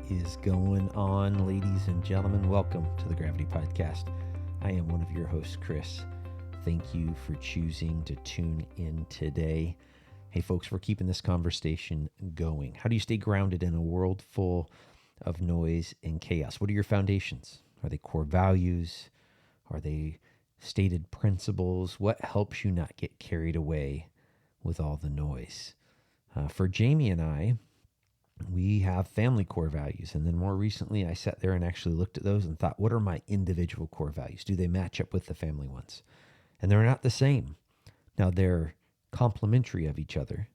is going on, ladies and gentlemen? Welcome to the Gravity Podcast. I am one of your hosts, Chris. Thank you for choosing to tune in today. Hey, folks, we're keeping this conversation going. How do you stay grounded in a world full of noise and chaos? What are your foundations? Are they core values? Are they stated principles? What helps you not get carried away with all the noise? For Jaimie and I, we have family core values. And then more recently, I sat there and actually looked at those and thought, what are my individual core values? Do they match up with the family ones? And they're not the same. Now, they're complementary of each other,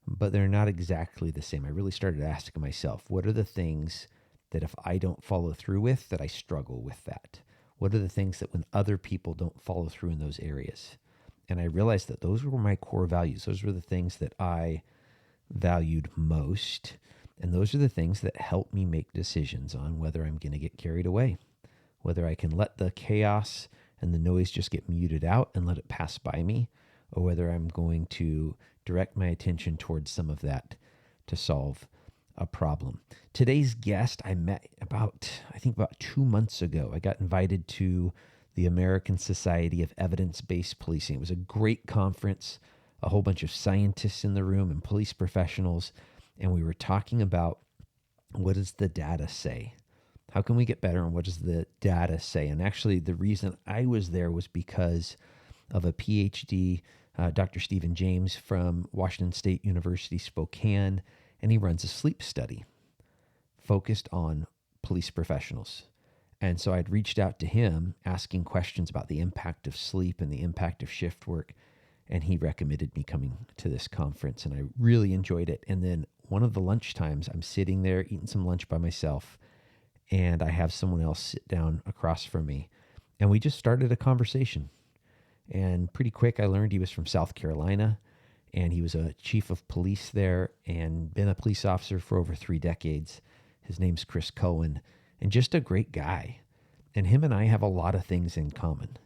but they're not exactly the same. I really started asking myself, what are the things that if I don't follow through with, that I struggle with that? What are the things that when other people don't follow through in those areas? And I realized that those were my core values. Those were the things that I valued most. And those are the things that help me make decisions on whether I'm going to get carried away, whether I can let the chaos and the noise just get muted out and let it pass by me, or whether I'm going to direct my attention towards some of that to solve a problem. Today's guest I met about 2 months ago. I got invited to the American Society of Evidence-Based Policing. It was a great conference, a whole bunch of scientists in the room and police professionals. And we were talking about, what does the data say? How can we get better? And what does the data say? And actually, the reason I was there was because of a PhD, Dr. Stephen James from Washington State University, Spokane, and he runs a sleep study focused on police professionals. And so I'd reached out to him asking questions about the impact of sleep and the impact of shift work. And he recommended me coming to this conference, and I really enjoyed it. And then one of the lunch times, I'm sitting there eating some lunch by myself, and I have someone else sit down across from me, and we just started a conversation. And pretty quick, I learned he was from South Carolina, and he was a chief of police there and been a police officer for over 3 decades. His name's Chris Cowan, and just a great guy. And him and I have a lot of things in common.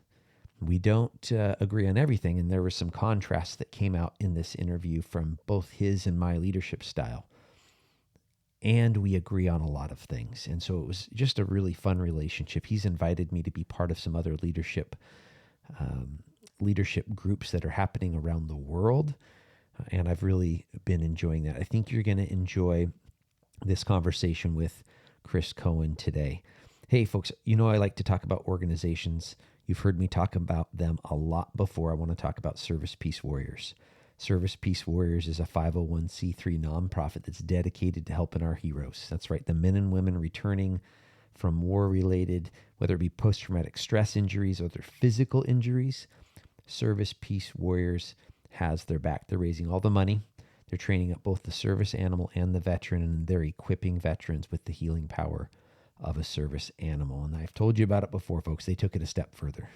We don't agree on everything, and there were some contrasts that came out in this interview from both his and my leadership style. And we agree on a lot of things. And so it was just a really fun relationship. He's invited me to be part of some other leadership groups that are happening around the world. And I've really been enjoying that. I think you're going to enjoy this conversation with Chris Cowan today. Hey, folks, I like to talk about organizations. You've heard me talk about them a lot before. I want to talk about Service Peace Warriors. Service Peace Warriors is a 501c3 nonprofit that's dedicated to helping our heroes. That's right, the men and women returning from war-related, whether it be post-traumatic stress injuries or their physical injuries. Service Peace Warriors has their back. They're raising all the money. They're training up both the service animal and the veteran, and they're equipping veterans with the healing power of a service animal. And I've told you about it before, folks. They took it a step further.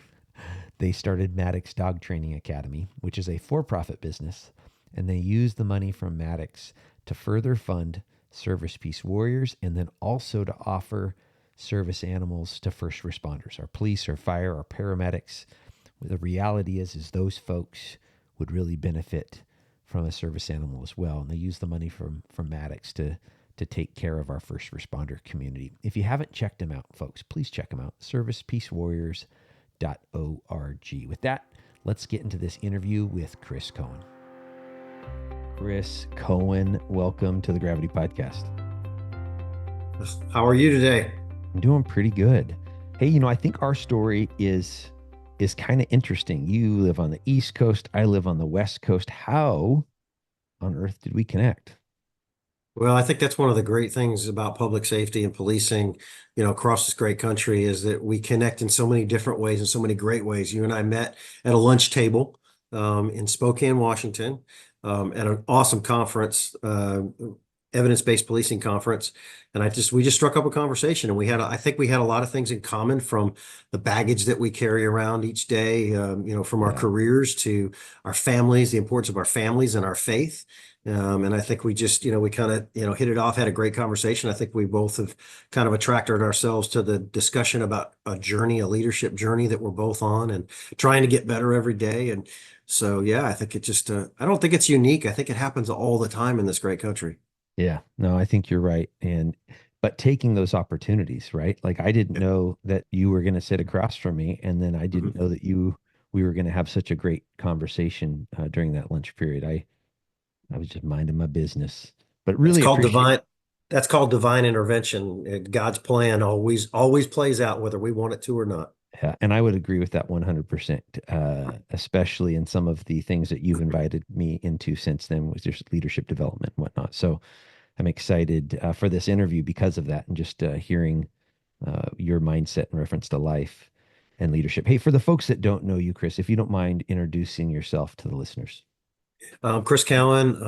They started Maddox Dog Training Academy, which is a for-profit business, and they used the money from Maddox to further fund Service Peace Warriors and then also to offer service animals to first responders, our police, our fire, our paramedics. The reality is those folks would really benefit from a service animal as well. And they use the money from Maddox to take care of our first responder community. If you haven't checked them out, folks, please check them out, servicepeacewarriors.org. With that, let's get into this interview with Chris Cowan. Chris Cowan, welcome to the Gravity Podcast. How are you today? I'm doing pretty good. Hey, I think our story is kind of interesting. You live on the East Coast. I live on the West Coast. How on earth did we connect? Well, I think that's one of the great things about public safety and policing, across this great country is that we connect in so many different ways and so many great ways. You and I met at a lunch table in Spokane, Washington, at an awesome conference, evidence-based policing conference. And we just struck up a conversation, and I think we had a lot of things in common, from the baggage that we carry around each day, from our careers to our families, the importance of our families and our faith. And I think we just, we kind of, hit it off, had a great conversation. I think we both have kind of attracted ourselves to the discussion about a leadership journey that we're both on and trying to get better every day. And so, yeah, I think it just, I don't think it's unique. I think it happens all the time in this great country. Yeah, no, I think you're right. And but taking those opportunities, right? Like I didn't know that you were going to sit across from me, and then I didn't Mhm. know that we were going to have such a great conversation during that lunch period. I was just minding my business, but That's really called appreciate. divine. That's called divine intervention. God's plan always plays out whether we want it to or not. Yeah, and I would agree with that 100%, especially in some of the things that you've invited me into since then, with just leadership development and whatnot. So I'm excited for this interview because of that, and just hearing your mindset in reference to life and leadership. Hey, for the folks that don't know you, Chris, if you don't mind introducing yourself to the listeners. Chris Cowan,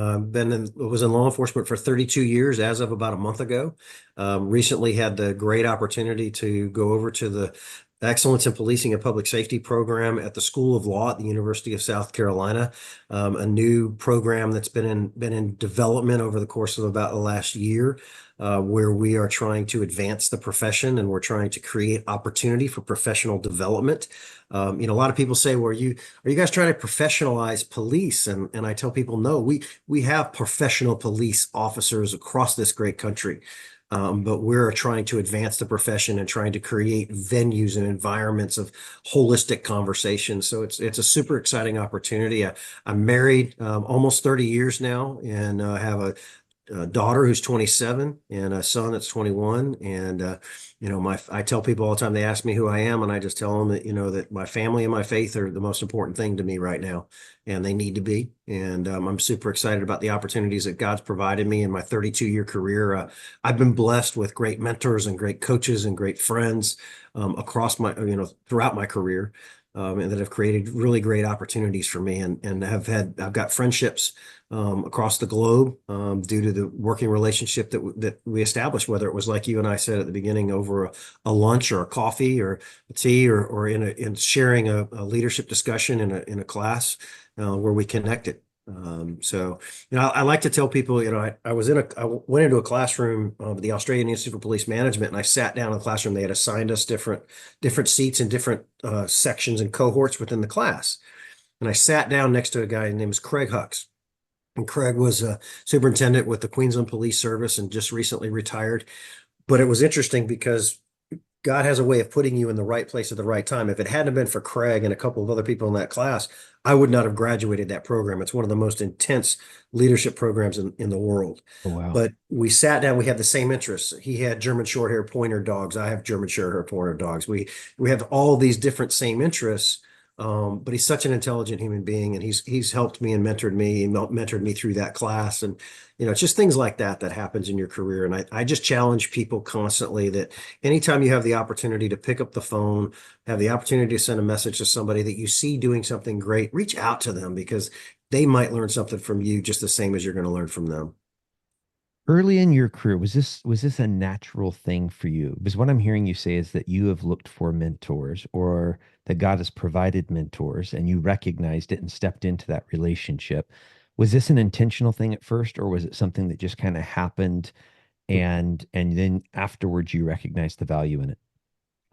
was in law enforcement for 32 years as of about a month ago. Recently had the great opportunity to go over to the Excellence in Policing and Public Safety program at the School of Law at the University of South Carolina, a new program that's been in development over the course of about the last year, where we are trying to advance the profession and we're trying to create opportunity for professional development. A lot of people say, "Well, are you guys trying to professionalize police?" And I tell people, no, we have professional police officers across this great country. But we're trying to advance the profession and trying to create venues and environments of holistic conversation. So it's a super exciting opportunity. I'm married almost 30 years now, and have a daughter who's 27 and a son that's 21. And I tell people all the time, they ask me who I am, and I just tell them that that my family and my faith are the most important thing to me right now, and they need to be. And I'm super excited about the opportunities that God's provided me in my 32-year career. I've been blessed with great mentors and great coaches and great friends across my throughout my career. And that have created really great opportunities for me, and I've got friendships across the globe due to the working relationship that we established, whether it was like you and I said at the beginning, over a lunch or a coffee or a tea, or in sharing a leadership discussion in a class where we connected. So, I like to tell people, I went into a classroom of the Australian Institute for Police Management, and I sat down in the classroom. They had assigned us different seats and different sections and cohorts within the class. And I sat down next to a guy named Craig Hucks. And Craig was a superintendent with the Queensland Police Service and just recently retired. But it was interesting because God has a way of putting you in the right place at the right time. If it hadn't been for Craig and a couple of other people in that class, I would not have graduated that program. It's one of the most intense leadership programs in the world. Oh, wow. But we sat down, we had the same interests. He had German short hair pointer dogs. I have German short hair pointer dogs. We have all these different same interests. But he's such an intelligent human being, and he's helped me and mentored me through that class. And it's just things like that happens in your career. And I just challenge people constantly that anytime you have the opportunity to pick up the phone, have the opportunity to send a message to somebody that you see doing something great, reach out to them, because they might learn something from you just the same as you're going to learn from them. Early in your career, was this a natural thing for you? Because what I'm hearing you say is that you have looked for mentors, or that God has provided mentors and you recognized it and stepped into that relationship. Was this an intentional thing at first, or was it something that just kind of happened, and then afterwards you recognized the value in it?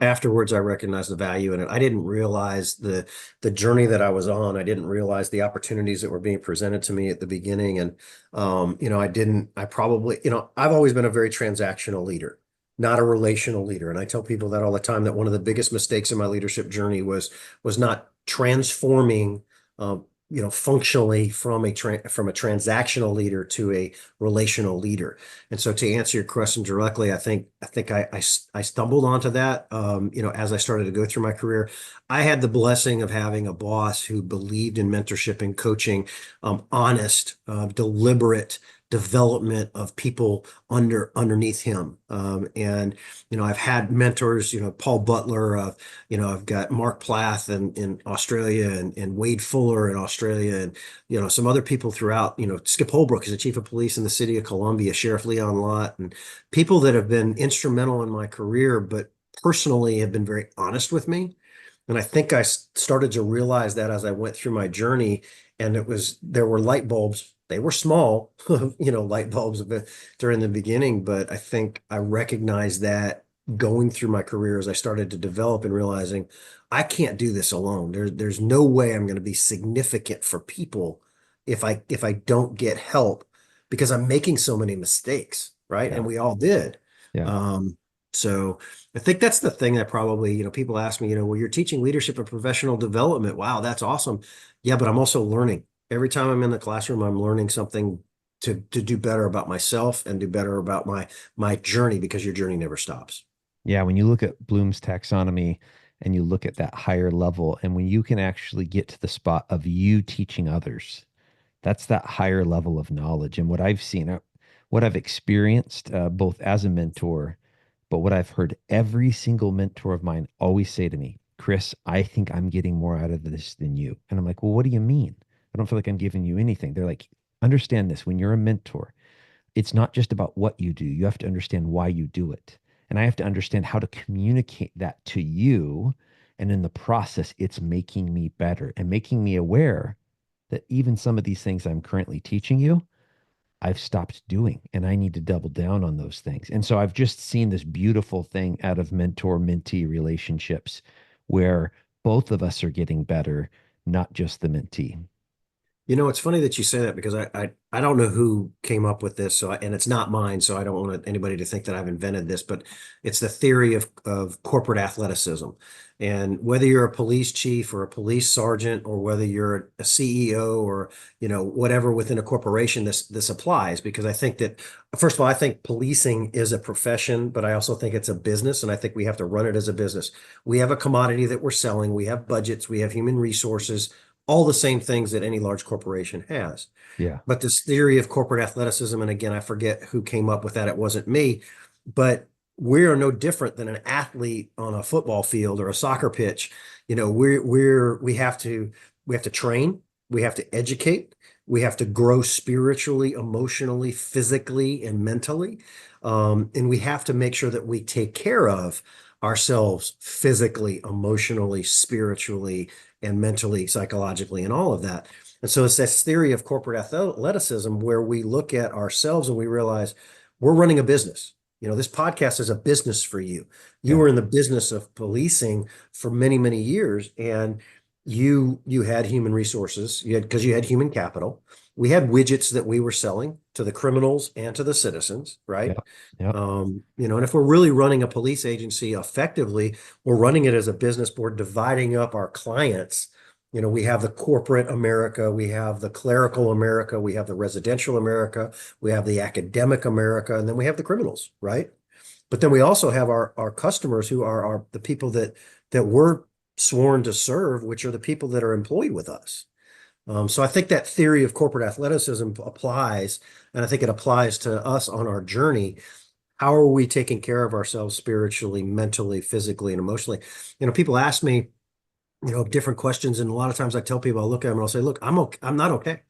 Afterwards, I recognized the value in it. I didn't realize the journey that I was on. I didn't realize the opportunities that were being presented to me at the beginning. And I probably, I've always been a very transactional leader, not a relational leader. And I tell people that all the time, that one of the biggest mistakes in my leadership journey was not transforming um, functionally from a transactional leader to a relational leader. And so, to answer your question directly, I stumbled onto that. As I started to go through my career, I had the blessing of having a boss who believed in mentorship and coaching, honest, deliberate development of people underneath him. And I've had mentors, Paul Butler, I've got Mark Plath in Australia, and Wade Fuller in Australia, and some other people throughout. Skip Holbrook is the chief of police in the city of Columbia, Sheriff Leon Lott, and people that have been instrumental in my career, but personally have been very honest with me. And I think I started to realize that as I went through my journey, and there were light bulbs. They were small, light bulbs during the beginning, but I think I recognized that going through my career as I started to develop, and realizing I can't do this alone. There's no way I'm going to be significant for people if I don't get help, because I'm making so many mistakes, right? Yeah. And we all did. Yeah. So I think that's the thing that probably, people ask me, well, you're teaching leadership and professional development. Wow, that's awesome. Yeah, but I'm also learning. Every time I'm in the classroom, I'm learning something to do better about myself and do better about my journey, because your journey never stops. Yeah, when you look at Bloom's taxonomy and you look at that higher level, and when you can actually get to the spot of you teaching others, that's that higher level of knowledge. And what I've seen, what I've experienced, both as a mentor, but what I've heard every single mentor of mine always say to me, Chris, I think I'm getting more out of this than you. And I'm like, well, what do you mean? I don't feel like I'm giving you anything. They're like, understand this. When you're a mentor, it's not just about what you do. You have to understand why you do it. And I have to understand how to communicate that to you. And in the process, it's making me better and making me aware that even some of these things I'm currently teaching you, I've stopped doing and I need to double down on those things. And so I've just seen this beautiful thing out of mentor mentee relationships where both of us are getting better, not just the mentee. It's funny that you say that, because I don't know who came up with this, and it's not mine, so I don't want anybody to think that I've invented this, but it's the theory of corporate athleticism. And whether you're a police chief or a police sergeant, or whether you're a CEO, or whatever within a corporation, this applies, because I think that, first of all, I think policing is a profession, but I also think it's a business, and I think we have to run it as a business. We have a commodity that we're selling, we have budgets, we have human resources, all the same things that any large corporation has. Yeah. But this theory of corporate athleticism, and again, I forget who came up with that. It wasn't me, but we are no different than an athlete on a football field or a soccer pitch. We have to train, we have to educate, we have to grow spiritually, emotionally, physically, and mentally. And we have to make sure that we take care of ourselves physically, emotionally, spiritually, and mentally, psychologically, and all of that. And so it's this theory of corporate athleticism, where we look at ourselves and we realize we're running a business. This podcast is a business for you. You Yeah. were in the business of policing for many, many years, and you had human resources. Because you had human capital. We had widgets that we were selling to the criminals and to the citizens, right? Yep. Yep. And if we're really running a police agency effectively, we're running it as a business board, dividing up our clients. We have the corporate America, we have the clerical America, we have the residential America, we have the academic America, and then we have the criminals, right? But then we also have our customers, who are the people that we're sworn to serve, which are the people that are employed with us. So I think that theory of corporate athleticism applies, and I think it applies to us on our journey. How are we taking care of ourselves spiritually, mentally, physically, and emotionally? People ask me, different questions, and a lot of times I tell people, I'll look at them and I'll say, look, I'm okay. I'm not okay.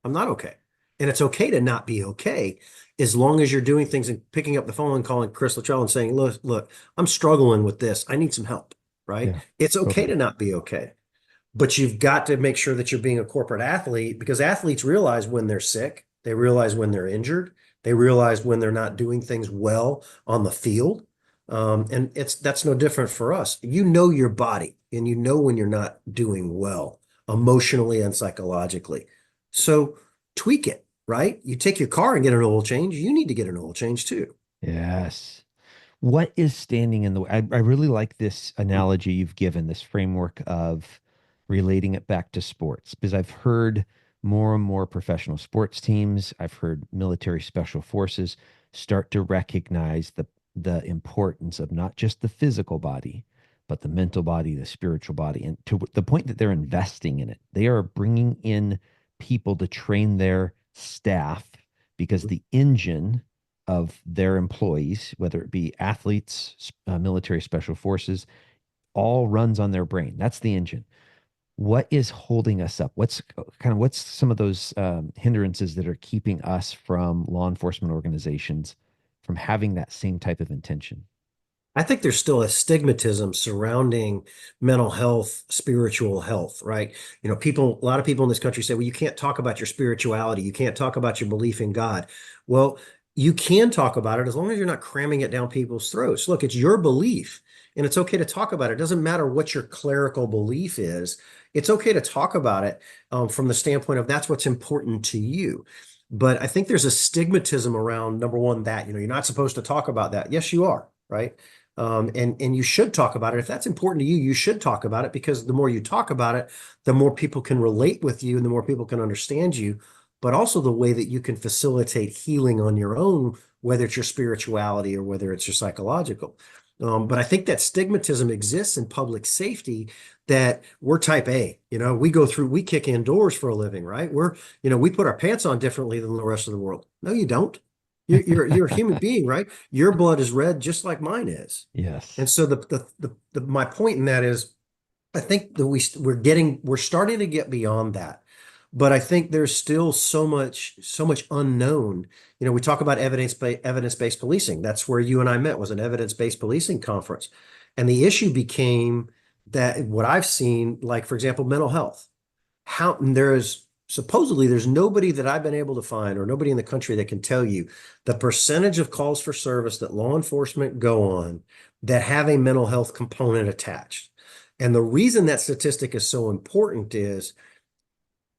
I'm not okay. And it's okay to not be okay, as long as you're doing things and picking up the phone and calling Chris Luttrell and saying, look, I'm struggling with this. I need some help, right? Yeah. It's okay Totally. to not be okay. But you've got to make sure that you're being a corporate athlete, because athletes realize when they're sick, they realize when they're injured, they realize when they're not doing things well on the field. And that's no different for us. You know your body, and you know when you're not doing well emotionally and psychologically. So tweak it, right? You take your car and get an oil change. You need to get an oil change too. Yes. What is standing in the way? I really like this analogy you've given, this framework of relating it back to sports, because I've heard more and more professional sports teams, I've heard military special forces start to recognize the importance of not just the physical body, but the mental body, the spiritual body, and to the point that they're investing in it. They are bringing in people to train their staff because the engine of their employees, whether it be athletes, military special forces, all runs on their brain. That's the engine. What is holding us up? What's some of those hindrances that are keeping us from law enforcement organizations from having that same type of intention? I think there's still a stigmatism surrounding mental health, spiritual health, right? A lot of people in this country say, well, you can't talk about your spirituality. You can't talk about your belief in God. Well, you can talk about it, as long as you're not cramming it down people's throats. Look, it's your belief, and it's okay to talk about it. It doesn't matter what your clerical belief is. It's okay to talk about it from the standpoint of that's what's important to you. But I think there's a stigmatism around number one, that, you're not supposed to talk about that. Yes, you are, right? And you should talk about it. If that's important to you, you should talk about it, because the more you talk about it, the more people can relate with you and the more people can understand you, but also the way that you can facilitate healing on your own, whether it's your spirituality or whether it's your psychological. But I think that stigmatism exists in public safety, that we're type A, we kick indoors for a living, right? We put our pants on differently than the rest of the world. No, you don't. You're a human being, right? Your blood is red just like mine is. Yes. And so my point in that is, I think that we're starting to get beyond that. But I think there's still so much unknown. We talk about evidence-based policing. That's where you and I met, was an evidence-based policing conference. And the issue became that what I've seen, like, for example, mental health. There's nobody that I've been able to find, or nobody in the country, that can tell you the percentage of calls for service that law enforcement go on that have a mental health component attached. And the reason that statistic is so important is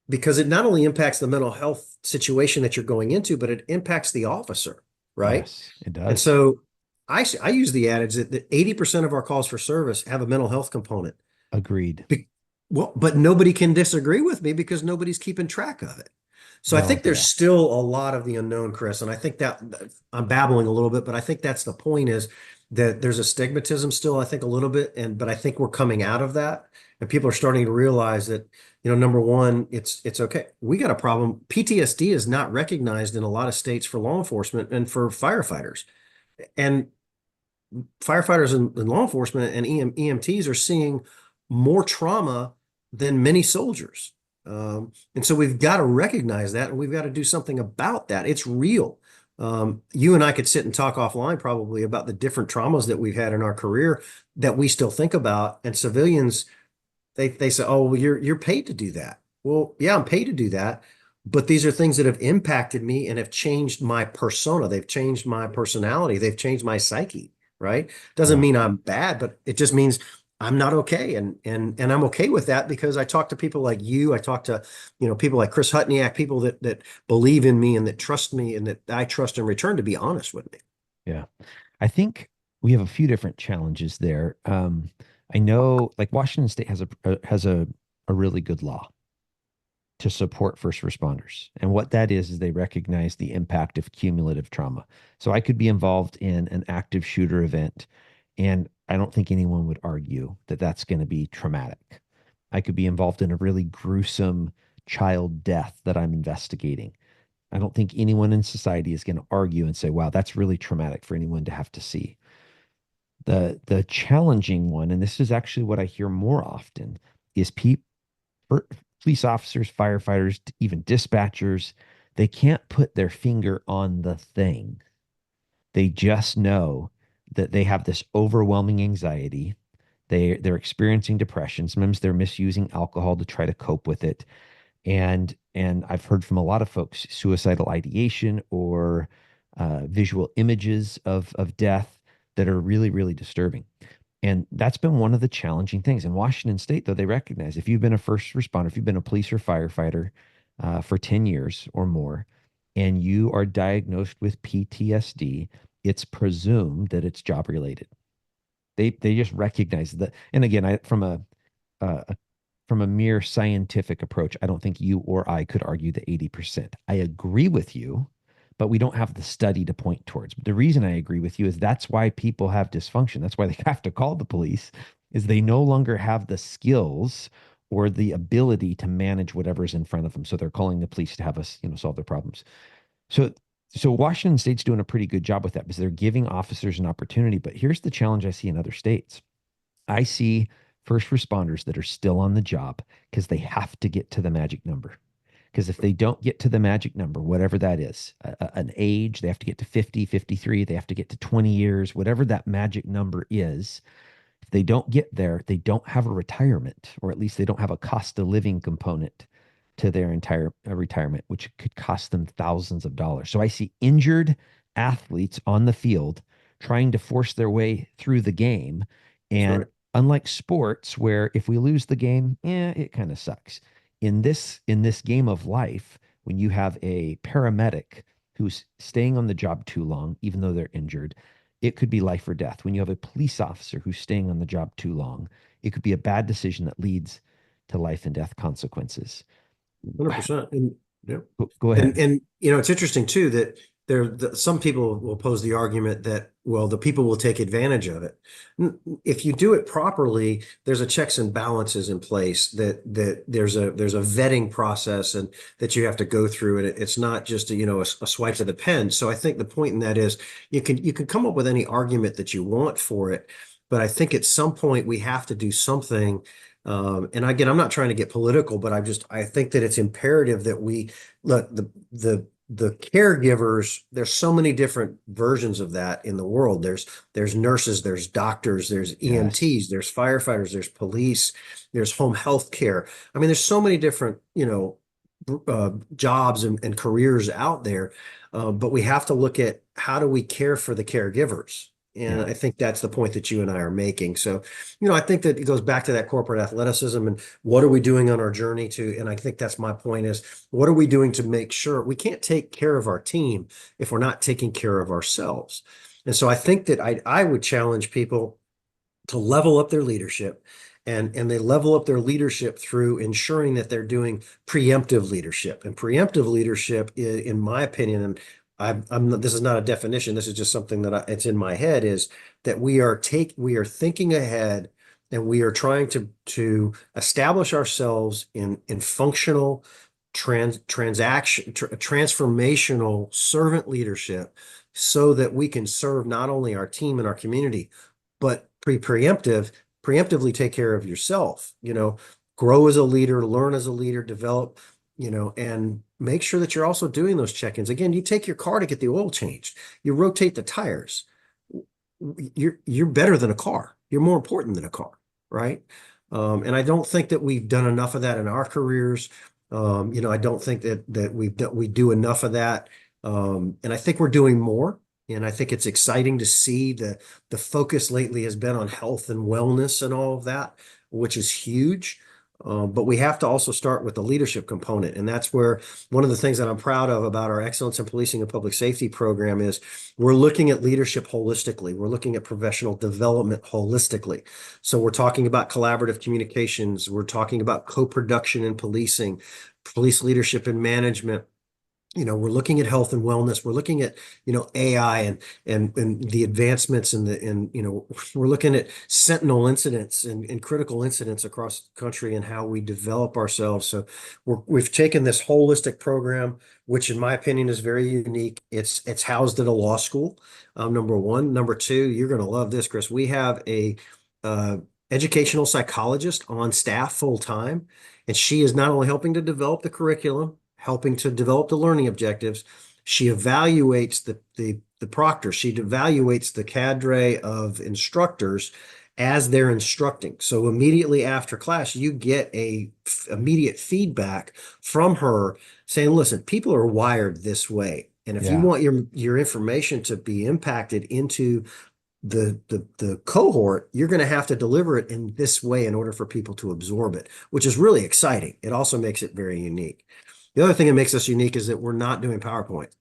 because it not only impacts the mental health situation that you're going into, but it impacts the officer, right? Yes, it And does. so I use the adage that 80% of our calls for service have a mental health component. Agreed. Well, but nobody can disagree with me because nobody's keeping track of it. So I Well, think there's yeah. still a lot of the unknown, Chris. And I think that I'm babbling a little bit, but I think that's the point, is that there's a stigmatism still, I think, a little bit. But I think we're coming out of that, and people are starting to realize that, number one, it's okay. We got a problem. PTSD is not recognized in a lot of states for law enforcement and for firefighters. And firefighters and law enforcement and EMTs are seeing more trauma than many soldiers. And so we've got to recognize that, and we've got to do something about that. It's real. You and I could sit and talk offline probably about the different traumas that we've had in our career that we still think about. And civilians, they say, "Oh, well, you're paid to do that." Well, yeah, I'm paid to do that, but these are things that have impacted me and have changed my persona. They've changed my personality. They've changed my psyche, right? Doesn't Yeah. mean I'm bad, but it just means I'm not okay. And I'm okay with that, because I talk to people like you. I talk to, people like Chris Hutniak, people that believe in me and that trust me and that I trust in return to be honest with me. Yeah. I think we have a few different challenges there. I know, like, Washington State has a really good law to support first responders. And what that is they recognize the impact of cumulative trauma. So I could be involved in an active shooter event, and I don't think anyone would argue that that's going to be traumatic. I could be involved in a really gruesome child death that I'm investigating. I don't think anyone in society is going to argue and say, wow, that's really traumatic for anyone to have to see. The challenging one, and this is actually what I hear more often, is police officers, firefighters, even dispatchers, they can't put their finger on the thing. They just know that they have this overwhelming anxiety. They're experiencing depression. Sometimes they're misusing alcohol to try to cope with it. And I've heard from a lot of folks suicidal ideation or visual images of death that are really, really disturbing. And that's been one of the challenging things. In Washington State, though, they recognize if you've been a first responder, if you've been a police or firefighter for 10 years or more, and you are diagnosed with PTSD, it's presumed that it's job related. They just recognize that. And again, a from a mere scientific approach, I don't think you or I could argue the 80%. I agree with you, but we don't have the study to point towards. But the reason I agree with you is that's why people have dysfunction. That's why they have to call the police, is they no longer have the skills or the ability to manage whatever's in front of them. So they're calling the police to have us, solve their problems. So so Washington State's doing a pretty good job with that because they're giving officers an opportunity. But here's the challenge I see in other states. I see first responders that are still on the job because they have to get to the magic number. Because if they don't get to the magic number, whatever that is, an age, they have to get to 50, 53, they have to get to 20 years, whatever that magic number is. If they don't get there, they don't have a retirement, or at least they don't have a cost of living component to their entire retirement, which could cost them thousands of dollars. So I see injured athletes on the field trying to force their way through the game. That's And right. unlike sports, where if we lose the game, it kind of sucks. In this game of life, when you have a paramedic who's staying on the job too long, even though they're injured, it could be life or death. When you have a police officer who's staying on the job too long, it could be a bad decision that leads to life and death consequences. 100%. And yeah. Go And ahead. it's interesting too that some people will pose the argument that, well, the people will take advantage of it. If you do it properly, there's a checks and balances in place that there's a vetting process and that you have to go through, and it's not just a swipe of the pen. So I think the point in that is you can come up with any argument that you want for it, but I think at some point we have to do something. And again, I'm not trying to get political, but I think that it's imperative that we look the caregivers. There's so many different versions of that in the world. There's nurses, there's doctors, there's Yes. EMTs, there's firefighters, there's police, there's home health care. I mean, there's so many different, jobs and careers out there. But we have to look at how do we care for the caregivers. And Yeah. I think that's the point that you and I are making. So, I think that it goes back to that corporate athleticism and what are we doing on our journey to, and I think that's my point is what are we doing to make sure we can't take care of our team if we're not taking care of ourselves. And so I think that I would challenge people to level up their leadership, and they level up their leadership through ensuring that they're doing preemptive leadership. And preemptive leadership, in my opinion, and this is not a definition, this is just something that it's in my head, is that we are thinking ahead, and we are trying to establish ourselves in functional transformational servant leadership so that we can serve not only our team and our community, but preemptively take care of yourself, grow as a leader, learn as a leader, develop, and make sure that you're also doing those check-ins. Again, you take your car to get the oil changed, you rotate the tires. You're better than a car. You're more important than a car, right? And I don't think that we've done enough of that in our careers. I don't think that we do enough of that. And I think we're doing more. And I think it's exciting to see the focus lately has been on health and wellness and all of that, which is huge. But we have to also start with the leadership component. And that's where one of the things that I'm proud of about our Excellence in Policing and Public Safety program is we're looking at leadership holistically. We're looking at professional development holistically. So we're talking about collaborative communications. We're talking about co-production in policing, police leadership and management. We're looking at health and wellness. We're looking at, AI and the advancements we're looking at sentinel incidents and critical incidents across the country and how we develop ourselves. So we've taken this holistic program, which in my opinion is very unique. It's housed at a law school, number one. Number two, you're going to love this, Chris. We have a educational psychologist on staff full time, and she is not only helping to develop the curriculum, helping to develop the learning objectives. She evaluates the proctor. She evaluates the cadre of instructors as they're instructing. So immediately after class, you get immediate feedback from her saying, listen, people are wired this way. And if you Yeah. want your information to be impacted into the cohort, you're going to have to deliver it in this way in order for people to absorb it, which is really exciting. It also makes it very unique. The other thing that makes us unique is that we're not doing PowerPoint.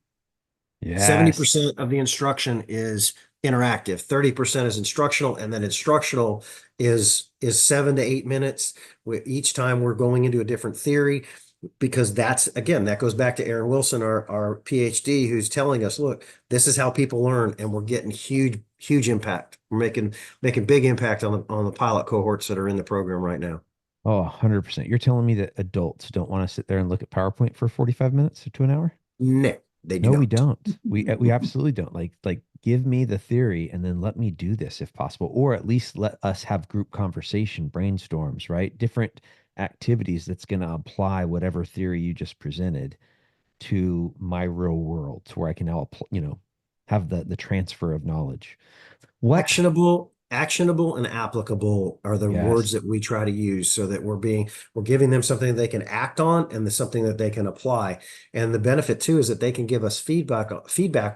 Yes. 70% of the instruction is interactive, 30% is instructional, and then instructional is 7 to 8 minutes. Each time we're going into a different theory, because that goes back to Aaron Wilson, our PhD, who's telling us, look, this is how people learn, and we're getting huge impact. We're making big impact on the pilot cohorts that are in the program right now. Oh, 100%. You're telling me that adults don't want to sit there and look at PowerPoint for 45 minutes to an hour? No, they do No, we not. don't. We absolutely don't. Like give me the theory and then let me do this if possible, or at least let us have group conversation, brainstorms, right? Different activities that's going to apply whatever theory you just presented to my real world, to where I can now, have the transfer of knowledge. What? Actionable and applicable are the words Yes. that we try to use so that we're giving them something they can act on and something that they can apply. And the benefit too is that they can give us feedback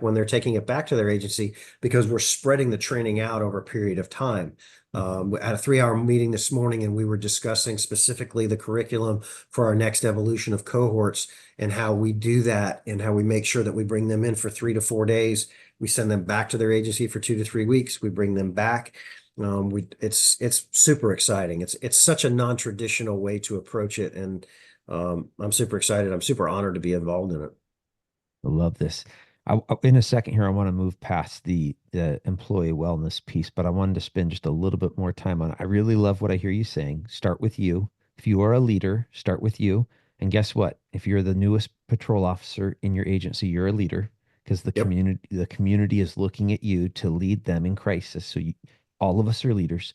when they're taking it back to their agency, because we're spreading the training out over a period of time. We had a 3-hour meeting this morning, and we were discussing specifically the curriculum for our next evolution of cohorts and how we do that and how we make sure that we bring them in for 3 to 4 days. We send them back to their agency for 2 to 3 weeks. We bring them back. It's super exciting. It's such a non-traditional way to approach it, and I'm super excited. I'm super honored to be involved in it. I love this. In a second here, I want to move past the employee wellness piece, but I wanted to spend just a little bit more time on it. I really love what I hear you saying. Start with you. If you are a leader, start with you. And guess what? If you're the newest patrol officer in your agency, you're a leader because Yep. the community is looking at you to lead them in crisis. So all of us are leaders.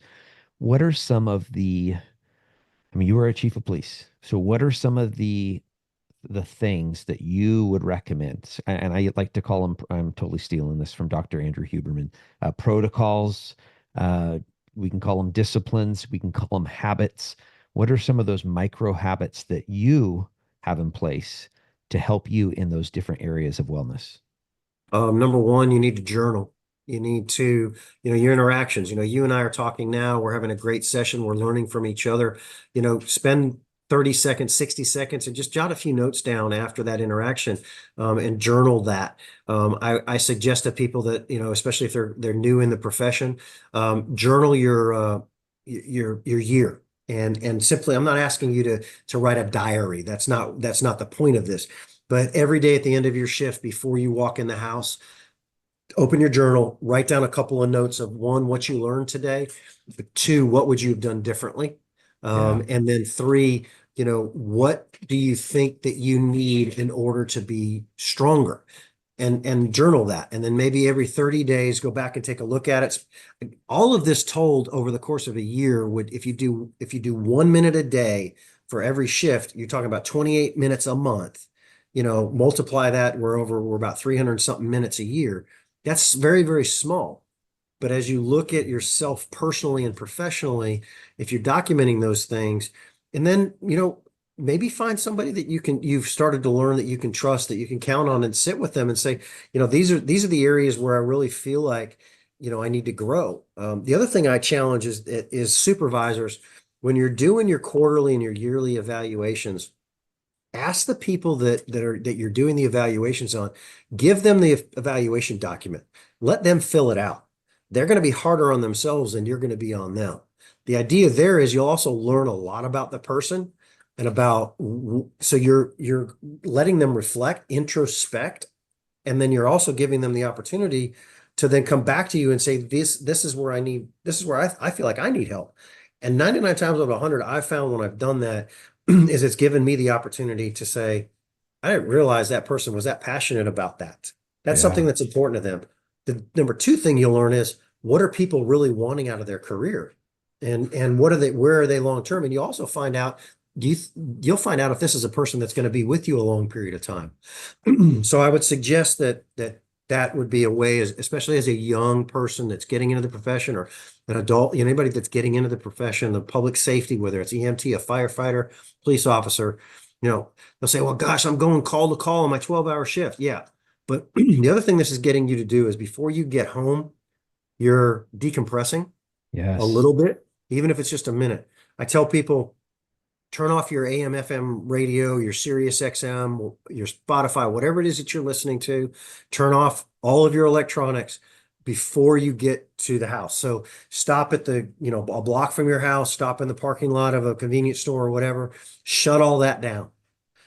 What are some of I mean, you are a chief of police. So what are some of the things that you would recommend? And I like to call them, I'm totally stealing this from Dr. Andrew Huberman, protocols. Uh, we can call them disciplines. We can call them habits. What are some of those micro habits that you have in place to help you in those different areas of wellness? Number one, you need to journal. You need to, your interactions. You and I are talking now. We're having a great session. We're learning from each other. Spend 30 seconds, 60 seconds, and just jot a few notes down after that interaction, and journal that. I suggest to people that, especially if they're new in the profession, journal your year. And simply, I'm not asking you to write a diary. That's not the point of this. But every day at the end of your shift, before you walk in the house, open your journal, write down a couple of notes of one, what you learned today, two, what would you have done differently? Yeah. And then three, what do you think that you need in order to be stronger? And journal that. And then maybe every 30 days, go back and take a look at it. All of this told over the course of a year would, if you do 1 minute a day for every shift, you're talking about 28 minutes a month. Multiply that, we're about 300 something minutes a year. That's very, very small. But as you look at yourself personally and professionally, if you're documenting those things, and then, maybe find somebody that you've started to learn that you can trust, that you can count on, and sit with them and say, these are the areas where I really feel like, I need to grow. The other thing I challenge is supervisors, when you're doing your quarterly and your yearly evaluations, ask the people that you're doing the evaluations on, give them the evaluation document, let them fill it out. They're going to be harder on themselves than you're going to be on them. The idea there is you'll also learn a lot about the person and so you're letting them reflect, introspect, and then you're also giving them the opportunity to then come back to you and say, this is where I feel like I need help. And 99 times out of 100, I've found when I've done that is it's given me the opportunity to say, I didn't realize that person was that passionate about that. That's something Yeah. that's important to them. The number two thing you'll learn is, what are people really wanting out of their career? And where are they long term? And you also find out, you'll find out if this is a person that's going to be with you a long period of time. So I would suggest that would be a way, especially as a young person that's getting into the profession, or an adult, anybody that's getting into the profession of public safety, whether it's EMT, a firefighter, police officer, they'll say, well, gosh, I'm going call to call on my 12-hour shift. Yeah. But the other thing this is getting you to do is, before you get home, you're decompressing a Yes. little bit, even if it's just a minute. I tell people, turn off your AM, FM radio, your Sirius XM, your Spotify, whatever it is that you're listening to. Turn off all of your electronics before you get to the house. So stop at a block from your house, stop in the parking lot of a convenience store or whatever, shut all that down.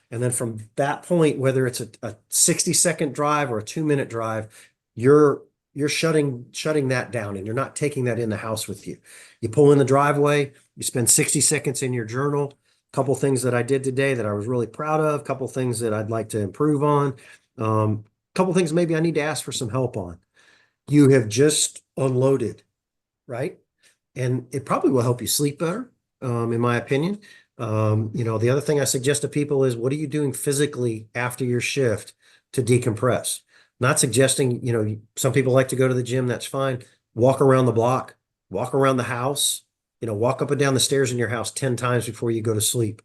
And then from that point, whether it's a 60-second drive or a 2-minute drive, you're shutting that down, and you're not taking that in the house with you. You pull in the driveway, you spend 60 seconds in your journal. A couple things that I did today that I was really proud of, a couple things that I'd like to improve on, a couple things maybe I need to ask for some help on. You have just unloaded, right? And it probably will help you sleep better, in my opinion. The other thing I suggest to people is, what are you doing physically after your shift to decompress? Not suggesting, some people like to go to the gym, that's fine. Walk around the block, walk around the house, walk up and down the stairs in your house 10 times before you go to sleep.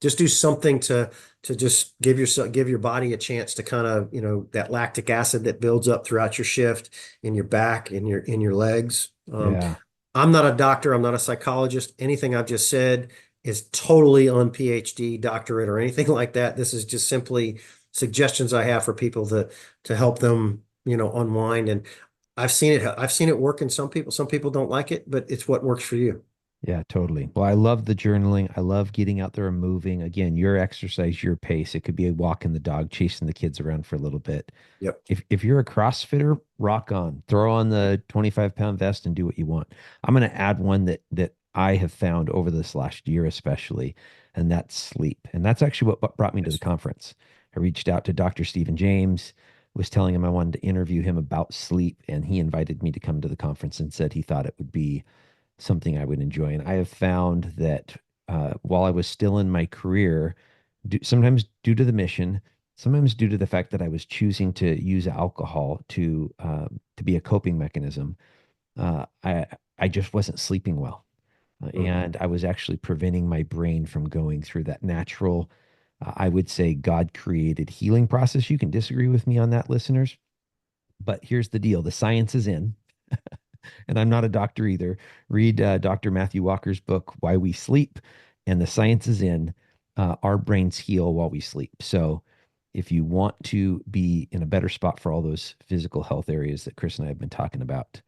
Just do something to just give your body a chance to kind of, that lactic acid that builds up throughout your shift, in your back, in your legs. Yeah. I'm not a doctor. I'm not a psychologist. Anything I've just said is totally on PhD, doctorate, or anything like that. This is just simply suggestions I have for people to help them, unwind. And I've seen it work in some people. Some people don't like it, but it's what works for you. Yeah, totally. Well, I love the journaling. I love getting out there and moving. Again, your exercise, your pace. It could be a walking the dog, chasing the kids around for a little bit. Yep. If you're a CrossFitter, rock on. Throw on the 25-pound vest and do what you want. I'm going to add one that I have found over this last year, especially, and that's sleep. And that's actually what brought me to the Yes. conference. I reached out to Dr. Stephen James, was telling him I wanted to interview him about sleep, and he invited me to come to the conference and said he thought it would be something I would enjoy. And I have found that while I was still in my career, sometimes due to the mission, sometimes due to the fact that I was choosing to use alcohol to be a coping mechanism, I just wasn't sleeping well, Mm. and I was actually preventing my brain from going through that natural, I would say, God created healing process. You can disagree with me on that, listeners, but here's the deal: the science is in, and I'm not a doctor either. Read Dr. Matthew Walker's book, Why We Sleep, and the science is in. Our brains heal while we sleep. So, if you want to be in a better spot for all those physical health areas that Chris and I have been talking about,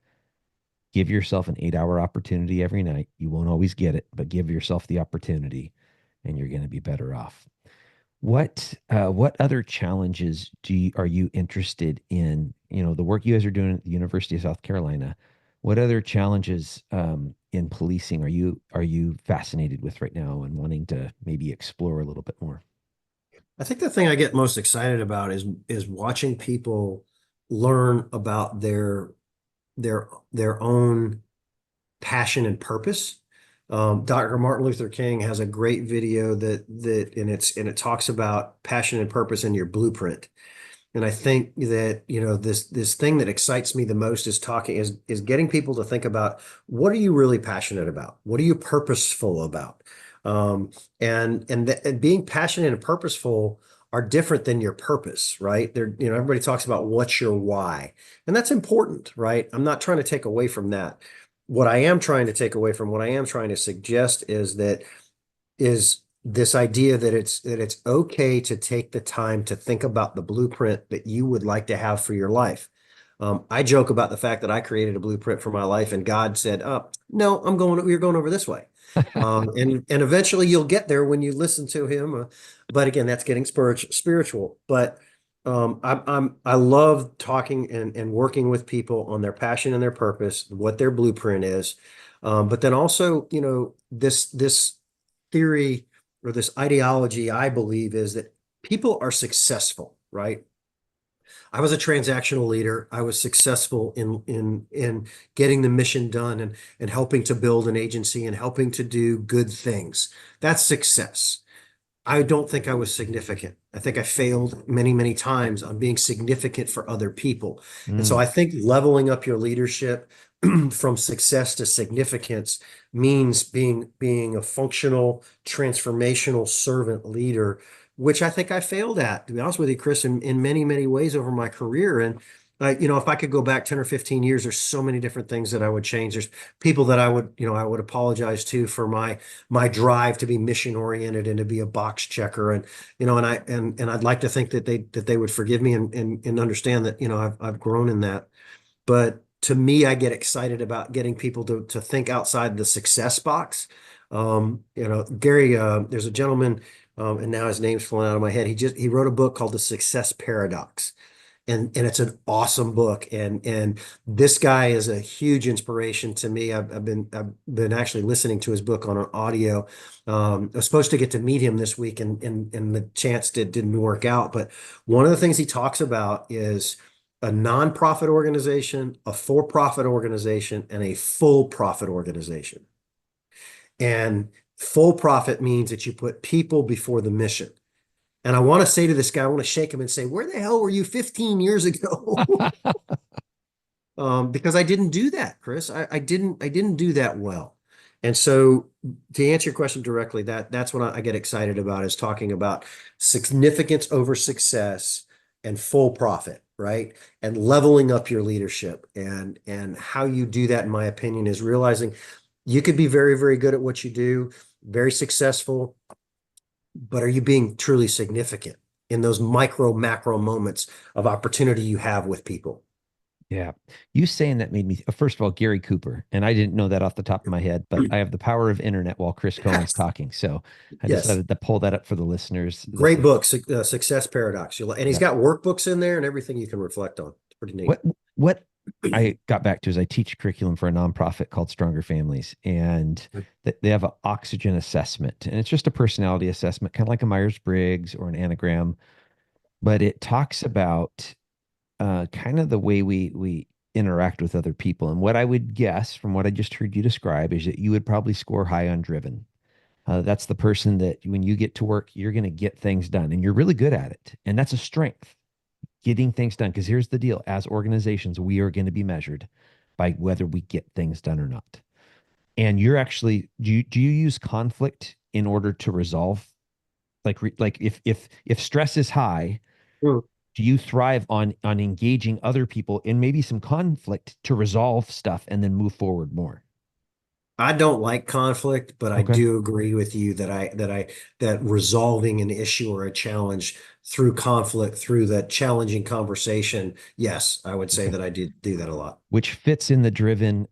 give yourself an 8 hour opportunity every night. You won't always get it, but give yourself the opportunity and you're going to be better off. What other challenges are you interested in? You know, the work you guys are doing at the University of South Carolina. What other challenges in policing are you fascinated with right now and wanting to maybe explore a little bit more? I think the thing I get most excited about is watching people learn about their own passion and purpose. Dr. Martin Luther King has a great video and it talks about passion and purpose in your blueprint. And I think that, this thing that excites me the most is getting people to think about, what are you really passionate about? What are you purposeful about? And being passionate and purposeful are different than your purpose, right? Everybody talks about what's your why, and that's important, right? I'm not trying to take away from that. What I am trying to take away from what I am trying to suggest is this idea that it's okay to take the time to think about the blueprint that you would like to have for your life. I joke about the fact that I created a blueprint for my life, and God said, "Oh, no, you're going over this way." And eventually you'll get there when you listen to him. But again, that's getting spiritual. But I love talking and working with people on their passion and their purpose, what their blueprint is. But then also, this theory or this ideology, I believe, is that people are successful, right? I was a transactional leader. I was successful in getting the mission done and helping to build an agency and helping to do good things. That's success. I don't think I was significant. I think I failed many, many times on being significant for other people. And so Mm, I think leveling up your leadership from success to significance means being a functional, transformational servant leader, which I think I failed at, to be honest with you, Chris, in many, many ways over my career. And if I could go back 10 or 15 years, there's so many different things that I would change. There's people that I would apologize to for my drive to be mission oriented and to be a box checker, and I'd like to think that they would forgive me and understand that I've grown in that. But to me, I get excited about getting people to think outside the success box. Gary, there's a gentleman, and now his name's falling out of my head. He wrote a book called The Success Paradox, and it's an awesome book. And this guy is a huge inspiration to me. I've been actually listening to his book on an audio. I was supposed to get to meet him this week, and the chance didn't work out. But one of the things he talks about is a nonprofit organization, a for-profit organization, and a full profit organization. And full profit means that you put people before the mission. And I want to say to this guy, I want to shake him and say, where the hell were you 15 years ago? Because I didn't do that, Chris. I didn't do that well. And so to answer your question directly, that's what I get excited about, is talking about significance over success and full profit. right? And leveling up your leadership. And how you do that, in my opinion, is realizing you could be very, very good at what you do, very successful, but are you being truly significant in those micro, macro moments of opportunity you have with people? Yeah. You saying that made me, first of all, Gary Cooper. And I didn't know that off the top of my head, but I have the power of internet while Chris Cowan's talking. So I Yes. decided to pull that up for the listeners. That's Great a, book, Success Paradox. And he's yeah. got workbooks in there and everything you can reflect on. It's pretty neat. What I got back to is I teach curriculum for a nonprofit called Stronger Families, and they have an oxygen assessment, and it's just a personality assessment, kind of like a Myers-Briggs or an anagram, but it talks about kind of the way we interact with other people. And what I would guess from what I just heard you describe is that you would probably score high on driven. That's the person that when you get to work, you're going to get things done, and you're really good at it, and that's a strength, getting things done. Because here's the deal: as organizations, we are going to be measured by whether we get things done or not. And you're actually do you use conflict in order to resolve? Like if stress is high, Mm. do you thrive on engaging other people in maybe some conflict to resolve stuff and then move forward more? I don't like conflict, but I Okay. do agree with you that resolving an issue or a challenge through conflict, through that challenging conversation, yes, I would say Okay. that I did do that a lot. Which fits in the driven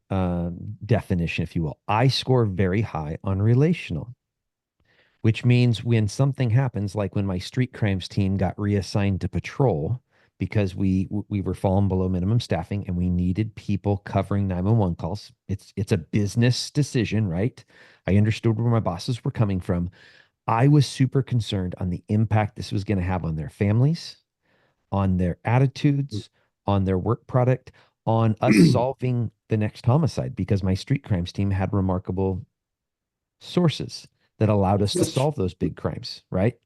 definition, if you will. I score very high on relational, which means when something happens, like when my street crimes team got reassigned to patrol because we were falling below minimum staffing and we needed people covering 911 calls. It's a business decision, right? I understood where my bosses were coming from. I was super concerned on the impact this was going to have on their families, on their attitudes, on their work product, on us solving the next homicide because my street crimes team had remarkable sources that allowed us to solve those big crimes, right?